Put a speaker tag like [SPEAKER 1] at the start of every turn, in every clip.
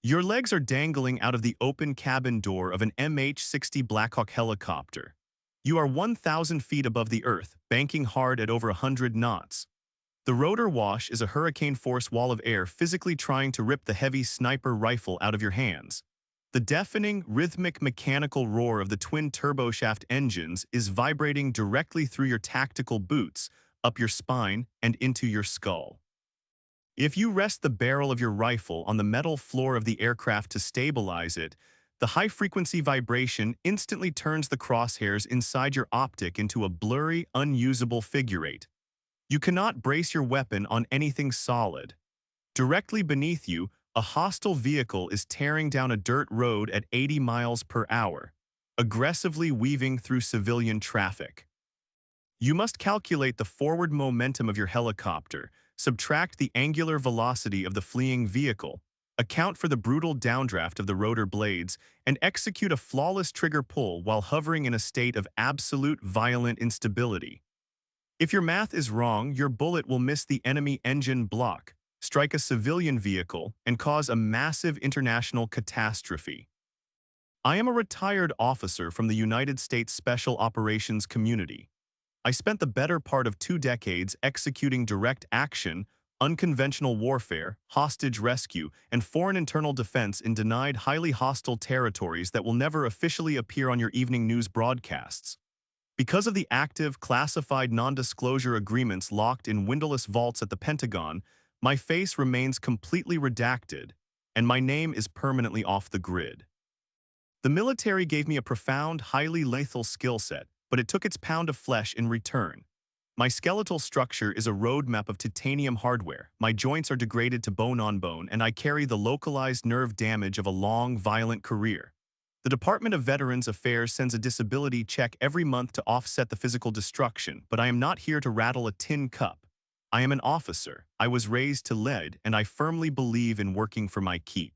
[SPEAKER 1] Your legs are dangling out of the open cabin door of an MH-60 Blackhawk helicopter. You are 1,000 feet above the earth, banking hard at over 100 knots. The rotor wash is a hurricane-force wall of air physically trying to rip the heavy sniper rifle out of your hands. The deafening, rhythmic mechanical roar of the twin turboshaft engines is vibrating directly through your tactical boots, up your spine, and into your skull. If you rest the barrel of your rifle on the metal floor of the aircraft to stabilize it, the high-frequency vibration instantly turns the crosshairs inside your optic into a blurry, unusable figure eight. You cannot brace your weapon on anything solid. Directly beneath you, a hostile vehicle is tearing down a dirt road at 80 miles per hour, aggressively weaving through civilian traffic. You must calculate the forward momentum of your helicopter, subtract the angular velocity of the fleeing vehicle, account for the brutal downdraft of the rotor blades, and execute a flawless trigger pull while hovering in a state of absolute violent instability. If your math is wrong, your bullet will miss the enemy engine block, strike a civilian vehicle, and cause a massive international catastrophe. I am a retired officer from the United States Special Operations community. I spent the better part of 2 decades executing direct action, unconventional warfare, hostage rescue, and foreign internal defense in denied highly hostile territories that will never officially appear on your evening news broadcasts. Because of the active, classified non-disclosure agreements locked in windowless vaults at the Pentagon, my face remains completely redacted, and my name is permanently off the grid. The military gave me a profound, highly lethal skill set, but it took its pound of flesh in return. My skeletal structure is a roadmap of titanium hardware, my joints are degraded to bone on bone, and I carry the localized nerve damage of a long, violent career. The Department of Veterans Affairs sends a disability check every month to offset the physical destruction, but I am not here to rattle a tin cup. I am an officer, I was raised to lead, and I firmly believe in working for my keep.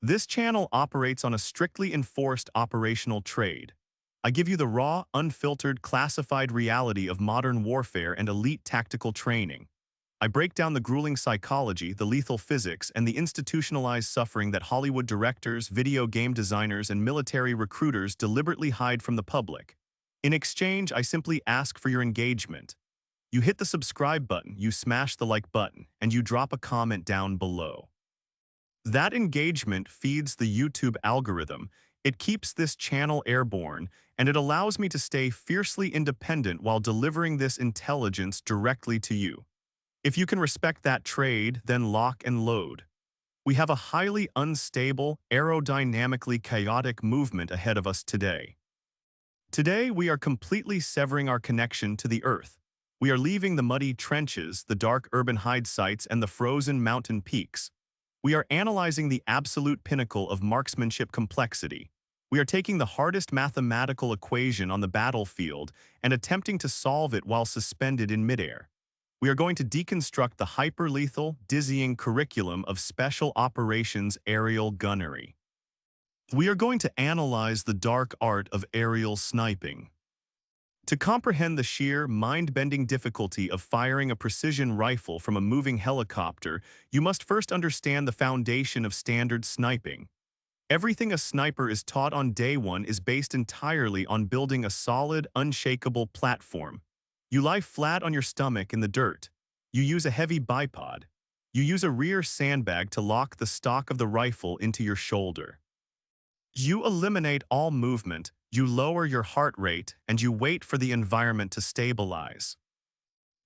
[SPEAKER 1] This channel operates on a strictly enforced operational trade. I give you the raw, unfiltered, classified reality of modern warfare and elite tactical training. I break down the grueling psychology, the lethal physics, and the institutionalized suffering that Hollywood directors, video game designers, and military recruiters deliberately hide from the public. In exchange, I simply ask for your engagement. You hit the subscribe button, you smash the like button, and you drop a comment down below. That engagement feeds the YouTube algorithm. It keeps this channel airborne, and it allows me to stay fiercely independent while delivering this intelligence directly to you. If you can respect that trade, then lock and load. We have a highly unstable, aerodynamically chaotic movement ahead of us today. Today, we are completely severing our connection to the Earth. We are leaving the muddy trenches, the dark urban hide sites, and the frozen mountain peaks. We are analyzing the absolute pinnacle of marksmanship complexity. We are taking the hardest mathematical equation on the battlefield and attempting to solve it while suspended in midair. We are going to deconstruct the hyper-lethal, dizzying curriculum of Special Operations Aerial Gunnery. We are going to analyze the dark art of aerial sniping. To comprehend the sheer, mind-bending difficulty of firing a precision rifle from a moving helicopter, you must first understand the foundation of standard sniping. Everything a sniper is taught on day one is based entirely on building a solid, unshakable platform. You lie flat on your stomach in the dirt. You use a heavy bipod. You use a rear sandbag to lock the stock of the rifle into your shoulder. You eliminate all movement, you lower your heart rate, and you wait for the environment to stabilize.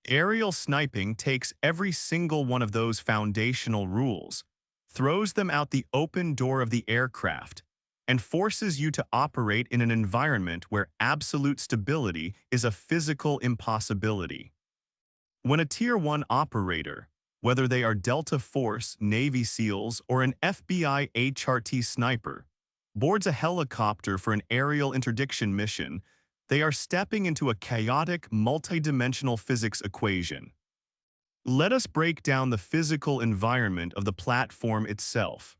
[SPEAKER 1] Aerial sniping takes every single one of those foundational rules, throws them out the open door of the aircraft, and forces you to operate in an environment where absolute stability is a physical impossibility. When a Tier 1 operator, whether they are Delta Force, Navy SEALs, or an FBI HRT sniper, boards a helicopter for an aerial interdiction mission, they are stepping into a chaotic, multidimensional physics equation. Let us break down the physical environment of the platform itself.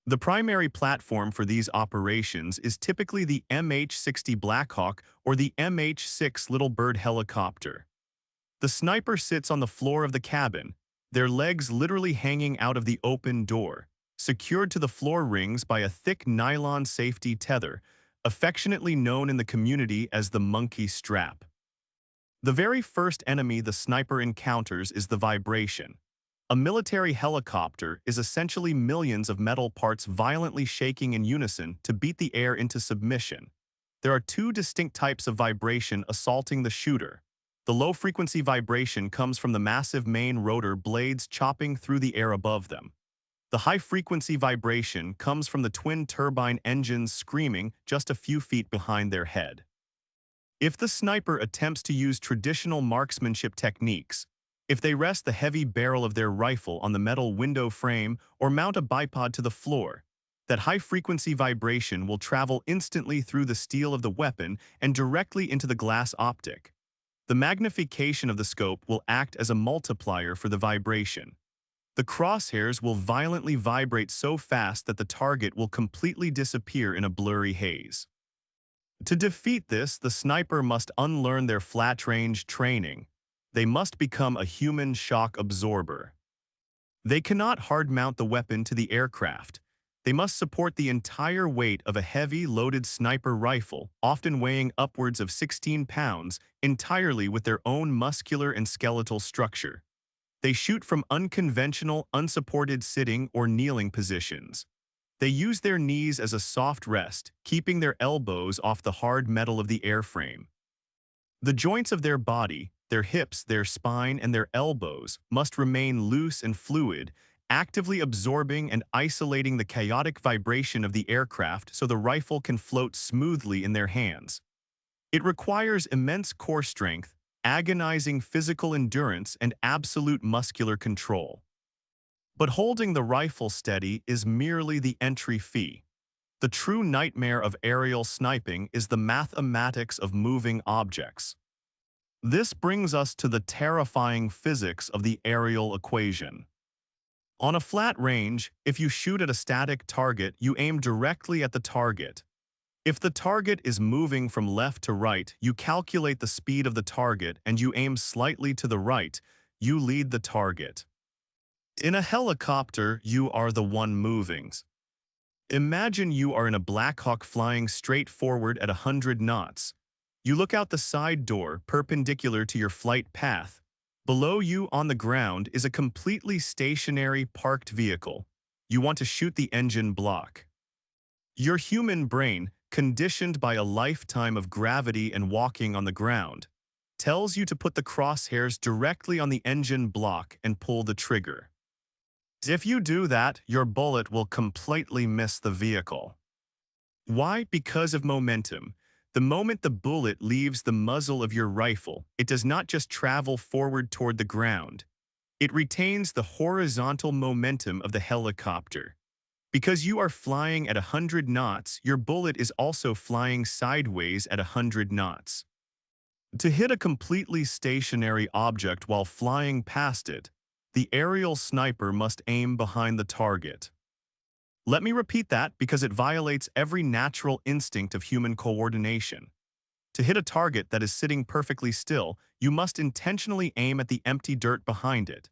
[SPEAKER 1] The primary platform for these operations is typically the MH-60 Blackhawk or the MH-6 Little Bird helicopter. The sniper sits on the floor of the cabin, their legs literally hanging out of the open door, secured to the floor rings by a thick nylon safety tether, affectionately known in the community as the monkey strap. The very first enemy the sniper encounters is the vibration. A military helicopter is essentially millions of metal parts violently shaking in unison to beat the air into submission. There are two distinct types of vibration assaulting the shooter. The low-frequency vibration comes from the massive main rotor blades chopping through the air above them. The high-frequency vibration comes from the twin turbine engines screaming just a few feet behind their head. If the sniper attempts to use traditional marksmanship techniques, if they rest the heavy barrel of their rifle on the metal window frame or mount a bipod to the floor, that high-frequency vibration will travel instantly through the steel of the weapon and directly into the glass optic. The magnification of the scope will act as a multiplier for the vibration. The crosshairs will violently vibrate so fast that the target will completely disappear in a blurry haze. To defeat this, the sniper must unlearn their flat-range training. They must become a human shock absorber. They cannot hard-mount the weapon to the aircraft. They must support the entire weight of a heavy, loaded sniper rifle, often weighing upwards of 16 pounds, entirely with their own muscular and skeletal structure. They shoot from unconventional, unsupported sitting or kneeling positions. They use their knees as a soft rest, keeping their elbows off the hard metal of the airframe. The joints of their body, their hips, their spine, and their elbows must remain loose and fluid, actively absorbing and isolating the chaotic vibration of the aircraft so the rifle can float smoothly in their hands. It requires immense core strength, agonizing physical endurance, and absolute muscular control. But holding the rifle steady is merely the entry fee. The true nightmare of aerial sniping is the mathematics of moving objects. This brings us to the terrifying physics of the aerial equation. On a flat range, if you shoot at a static target, you aim directly at the target. If the target is moving from left to right, you calculate the speed of the target and you aim slightly to the right, you lead the target. In a helicopter, you are the one moving. Imagine you are in a Blackhawk flying straight forward at 100 knots. You look out the side door, perpendicular to your flight path. Below you on the ground is a completely stationary parked vehicle. You want to shoot the engine block. Your human brain, conditioned by a lifetime of gravity and walking on the ground, tells you to put the crosshairs directly on the engine block and pull the trigger. If you do that, your bullet will completely miss the vehicle. Why? Because of momentum. The moment the bullet leaves the muzzle of your rifle, it does not just travel forward toward the ground. It retains the horizontal momentum of the helicopter. Because you are flying at 100 knots, your bullet is also flying sideways at 100 knots. To hit a completely stationary object while flying past it, the aerial sniper must aim behind the target. Let me repeat that because it violates every natural instinct of human coordination. To hit a target that is sitting perfectly still, you must intentionally aim at the empty dirt behind it.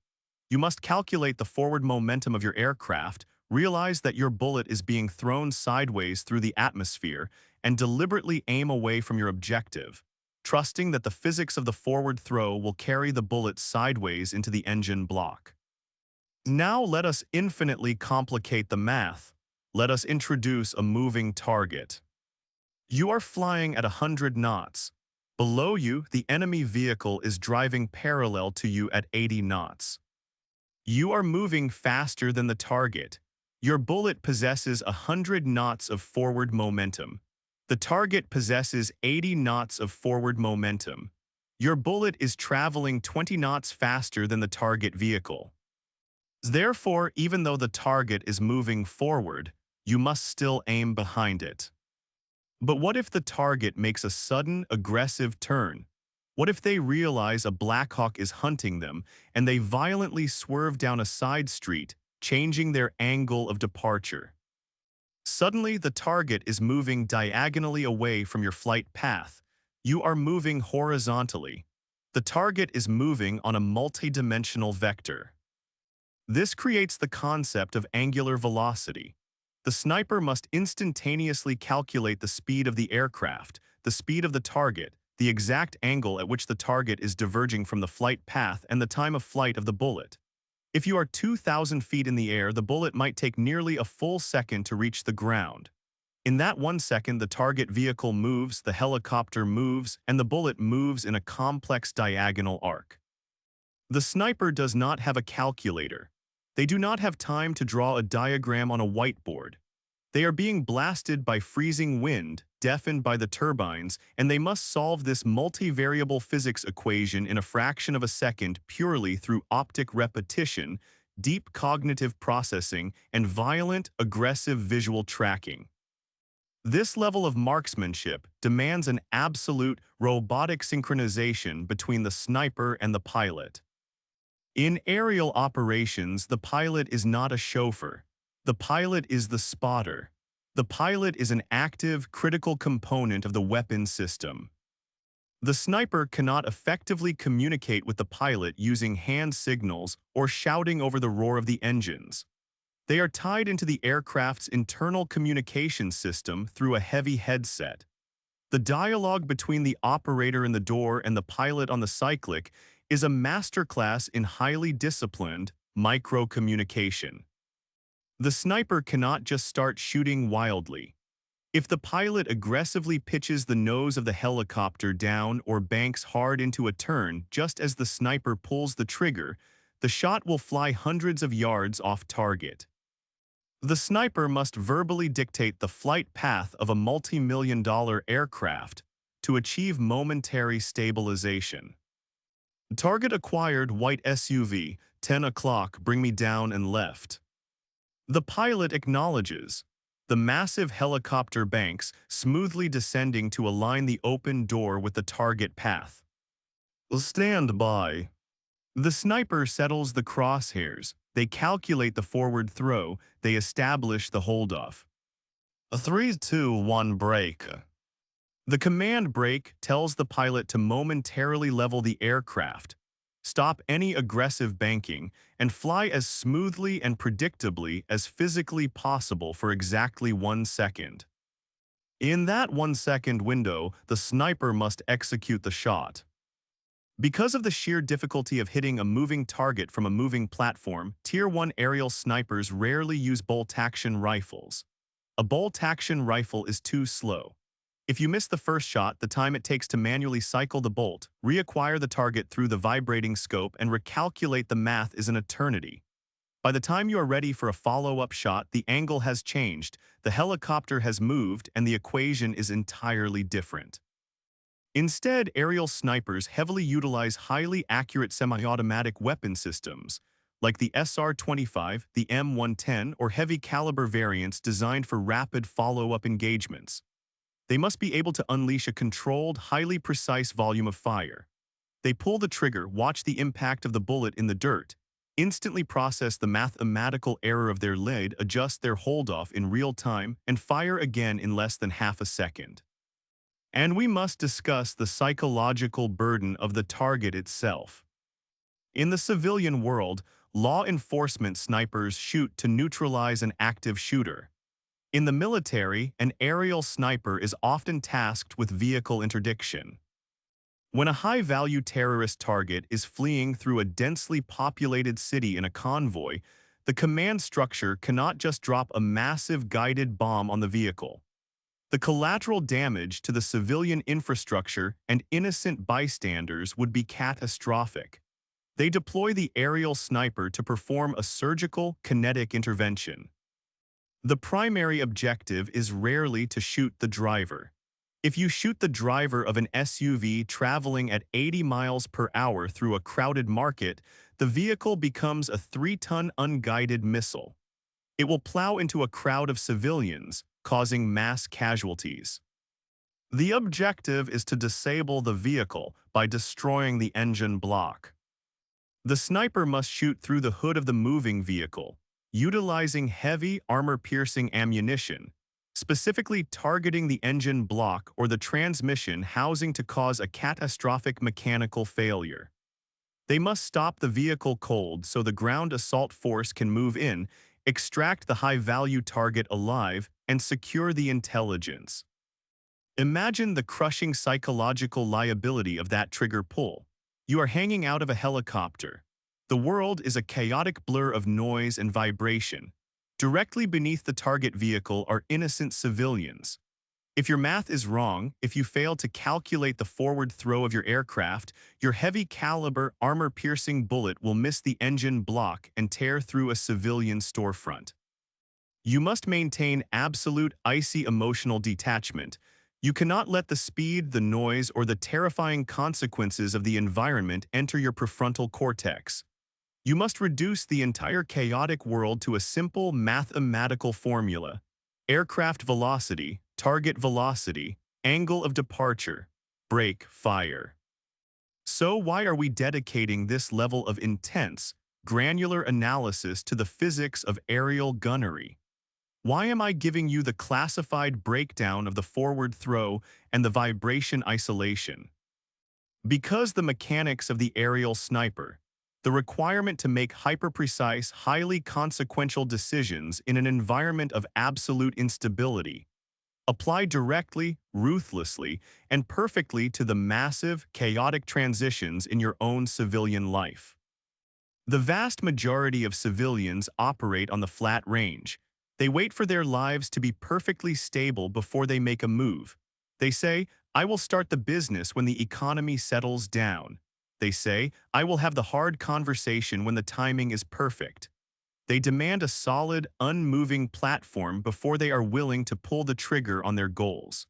[SPEAKER 1] You must calculate the forward momentum of your aircraft, realize that your bullet is being thrown sideways through the atmosphere, and deliberately aim away from your objective, trusting that the physics of the forward throw will carry the bullet sideways into the engine block. Now let us infinitely complicate the math. Let us introduce a moving target. You are flying at 100 knots. Below you, the enemy vehicle is driving parallel to you at 80 knots. You are moving faster than the target. Your bullet possesses 100 knots of forward momentum. The target possesses 80 knots of forward momentum. Your bullet is traveling 20 knots faster than the target vehicle. Therefore, even though the target is moving forward, you must still aim behind it. But what if the target makes a sudden, aggressive turn? What if they realize a Blackhawk is hunting them and they violently swerve down a side street, changing their angle of departure? Suddenly, the target is moving diagonally away from your flight path. You are moving horizontally. The target is moving on a multidimensional vector. This creates the concept of angular velocity. The sniper must instantaneously calculate the speed of the aircraft, the speed of the target, the exact angle at which the target is diverging from the flight path, and the time of flight of the bullet. If you are 2,000 feet in the air, the bullet might take nearly a full second to reach the ground. In that 1 second, the target vehicle moves, the helicopter moves, and the bullet moves in a complex diagonal arc. The sniper does not have a calculator. They do not have time to draw a diagram on a whiteboard. They are being blasted by freezing wind, deafened by the turbines, and they must solve this multivariable physics equation in a fraction of a second purely through optic repetition, deep cognitive processing, and violent, aggressive visual tracking. This level of marksmanship demands an absolute robotic synchronization between the sniper and the pilot. In aerial operations, the pilot is not a chauffeur. The pilot is the spotter. The pilot is an active, critical component of the weapon system. The sniper cannot effectively communicate with the pilot using hand signals or shouting over the roar of the engines. They are tied into the aircraft's internal communication system through a heavy headset. The dialogue between the operator in the door and the pilot on the cyclic is a masterclass in highly disciplined micro-communication. The sniper cannot just start shooting wildly. If the pilot aggressively pitches the nose of the helicopter down or banks hard into a turn just as the sniper pulls the trigger, the shot will fly hundreds of yards off target. The sniper must verbally dictate the flight path of a multi-million-dollar aircraft to achieve momentary stabilization. Target acquired, white SUV, 10 o'clock, bring me down and left. The pilot acknowledges. The massive helicopter banks, smoothly descending to align the open door with the target path. Stand by. The sniper settles the crosshairs. They calculate the forward throw. They establish the holdoff. A 3, 2, 1 break. The command brake tells the pilot to momentarily level the aircraft, stop any aggressive banking, and fly as smoothly and predictably as physically possible for exactly 1 second. In that 1 second window, the sniper must execute the shot. Because of the sheer difficulty of hitting a moving target from a moving platform, Tier 1 aerial snipers rarely use bolt-action rifles. A bolt-action rifle is too slow. If you miss the first shot, the time it takes to manually cycle the bolt, reacquire the target through the vibrating scope, and recalculate the math is an eternity. By the time you are ready for a follow-up shot, the angle has changed, the helicopter has moved, and the equation is entirely different. Instead, aerial snipers heavily utilize highly accurate semi-automatic weapon systems, like the SR-25, the M110, or heavy-caliber variants designed for rapid follow-up engagements. They must be able to unleash a controlled, highly precise volume of fire. They pull the trigger, watch the impact of the bullet in the dirt, instantly process the mathematical error of their lead, adjust their hold-off in real time, and fire again in less than half a second. And we must discuss the psychological burden of the target itself. In the civilian world, law enforcement snipers shoot to neutralize an active shooter. In the military, an aerial sniper is often tasked with vehicle interdiction. When a high-value terrorist target is fleeing through a densely populated city in a convoy, the command structure cannot just drop a massive guided bomb on the vehicle. The collateral damage to the civilian infrastructure and innocent bystanders would be catastrophic. They deploy the aerial sniper to perform a surgical, kinetic intervention. The primary objective is rarely to shoot the driver. If you shoot the driver of an SUV traveling at 80 miles per hour through a crowded market, the vehicle becomes a 3-ton unguided missile. It will plow into a crowd of civilians, causing mass casualties. The objective is to disable the vehicle by destroying the engine block. The sniper must shoot through the hood of the moving vehicle, utilizing heavy, armor-piercing ammunition, specifically targeting the engine block or the transmission housing to cause a catastrophic mechanical failure. They must stop the vehicle cold so the ground assault force can move in, extract the high-value target alive, and secure the intelligence. Imagine the crushing psychological liability of that trigger pull. You are hanging out of a helicopter. The world is a chaotic blur of noise and vibration. Directly beneath the target vehicle are innocent civilians. If your math is wrong, if you fail to calculate the forward throw of your aircraft, your heavy-caliber, armor-piercing bullet will miss the engine block and tear through a civilian storefront. You must maintain absolute icy emotional detachment. You cannot let the speed, the noise, or the terrifying consequences of the environment enter your prefrontal cortex. You must reduce the entire chaotic world to a simple mathematical formula: aircraft velocity, target velocity, angle of departure, break, fire. So why are we dedicating this level of intense, granular analysis to the physics of aerial gunnery? Why am I giving you the classified breakdown of the forward throw and the vibration isolation? Because the mechanics of the aerial sniper, the requirement to make hyper-precise, highly consequential decisions in an environment of absolute instability, apply directly, ruthlessly, and perfectly to the massive, chaotic transitions in your own civilian life. The vast majority of civilians operate on the flat range. They wait for their lives to be perfectly stable before they make a move. They say, "I will start the business when the economy settles down." They say, "I will have the hard conversation when the timing is perfect." They demand a solid, unmoving platform before they are willing to pull the trigger on their goals.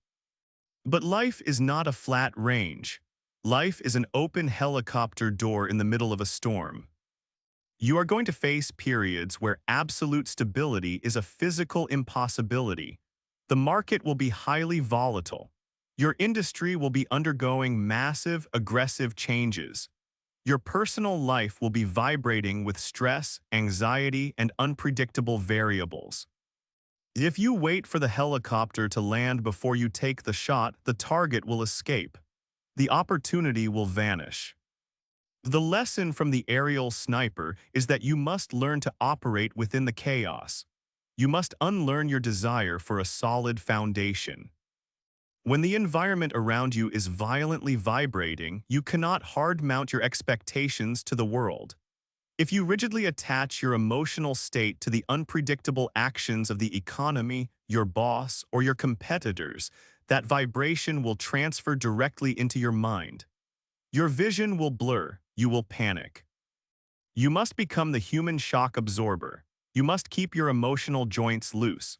[SPEAKER 1] But life is not a flat range. Life is an open helicopter door in the middle of a storm. You are going to face periods where absolute stability is a physical impossibility. The market will be highly volatile. Your industry will be undergoing massive, aggressive changes. Your personal life will be vibrating with stress, anxiety, and unpredictable variables. If you wait for the helicopter to land before you take the shot, the target will escape. The opportunity will vanish. The lesson from the aerial sniper is that you must learn to operate within the chaos. You must unlearn your desire for a solid foundation. When the environment around you is violently vibrating, you cannot hard-mount your expectations to the world. If you rigidly attach your emotional state to the unpredictable actions of the economy, your boss, or your competitors, that vibration will transfer directly into your mind. Your vision will blur, you will panic. You must become the human shock absorber. You must keep your emotional joints loose.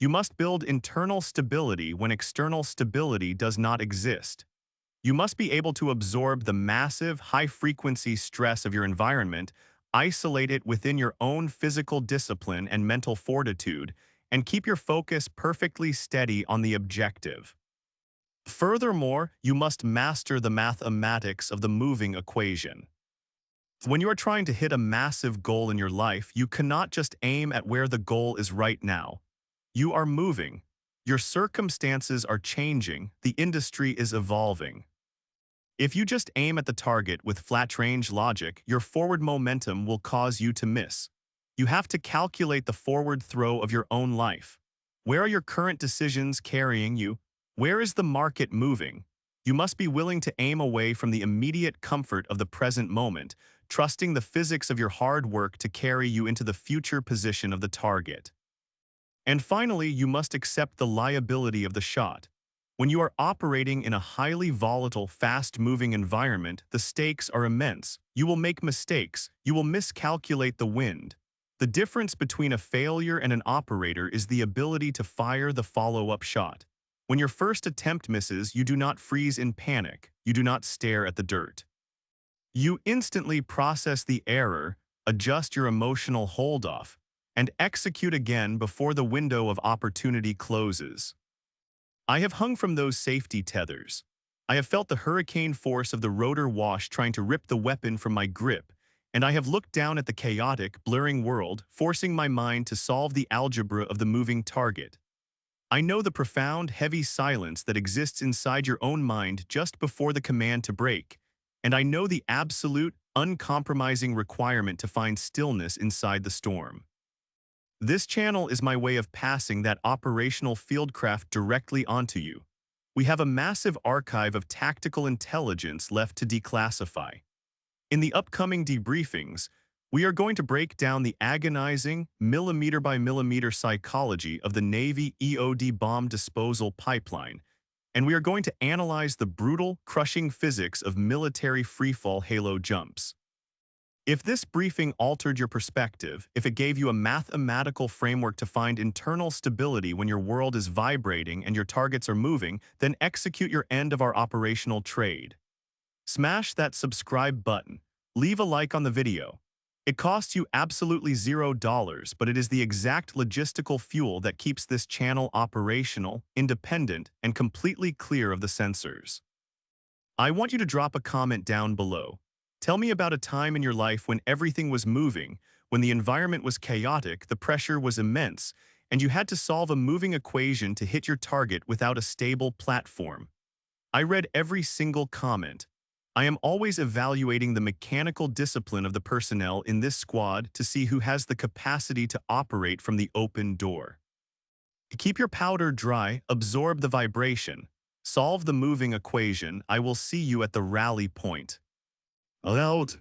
[SPEAKER 1] You must build internal stability when external stability does not exist. You must be able to absorb the massive, high-frequency stress of your environment, isolate it within your own physical discipline and mental fortitude, and keep your focus perfectly steady on the objective. Furthermore, you must master the mathematics of the moving equation. When you are trying to hit a massive goal in your life, you cannot just aim at where the goal is right now. You are moving. Your circumstances are changing. The industry is evolving. If you just aim at the target with flat-range logic, your forward momentum will cause you to miss. You have to calculate the forward throw of your own life. Where are your current decisions carrying you? Where is the market moving? You must be willing to aim away from the immediate comfort of the present moment, trusting the physics of your hard work to carry you into the future position of the target. And finally, you must accept the liability of the shot. When you are operating in a highly volatile, fast-moving environment, the stakes are immense. You will make mistakes. You will miscalculate the wind. The difference between a failure and an operator is the ability to fire the follow-up shot. When your first attempt misses, you do not freeze in panic. You do not stare at the dirt. You instantly process the error, adjust your emotional hold-off, and execute again before the window of opportunity closes. I have hung from those safety tethers. I have felt the hurricane force of the rotor wash trying to rip the weapon from my grip, and I have looked down at the chaotic, blurring world, forcing my mind to solve the algebra of the moving target. I know the profound, heavy silence that exists inside your own mind just before the command to brake, and I know the absolute, uncompromising requirement to find stillness inside the storm. This channel is my way of passing that operational fieldcraft directly onto you. We have a massive archive of tactical intelligence left to declassify. In the upcoming debriefings, we are going to break down the agonizing, millimeter-by-millimeter psychology of the Navy EOD bomb disposal pipeline, and we are going to analyze the brutal, crushing physics of military freefall halo jumps. If this briefing altered your perspective, if it gave you a mathematical framework to find internal stability when your world is vibrating and your targets are moving, then execute your end of our operational trade. Smash that subscribe button. Leave a like on the video. It costs you absolutely $0, but it is the exact logistical fuel that keeps this channel operational, independent, and completely clear of the censors. I want you to drop a comment down below. Tell me about a time in your life when everything was moving, when the environment was chaotic, the pressure was immense, and you had to solve a moving equation to hit your target without a stable platform. I read every single comment. I am always evaluating the mechanical discipline of the personnel in this squad to see who has the capacity to operate from the open door. Keep your powder dry, absorb the vibration, solve the moving equation. I will see you at the rally point. Out.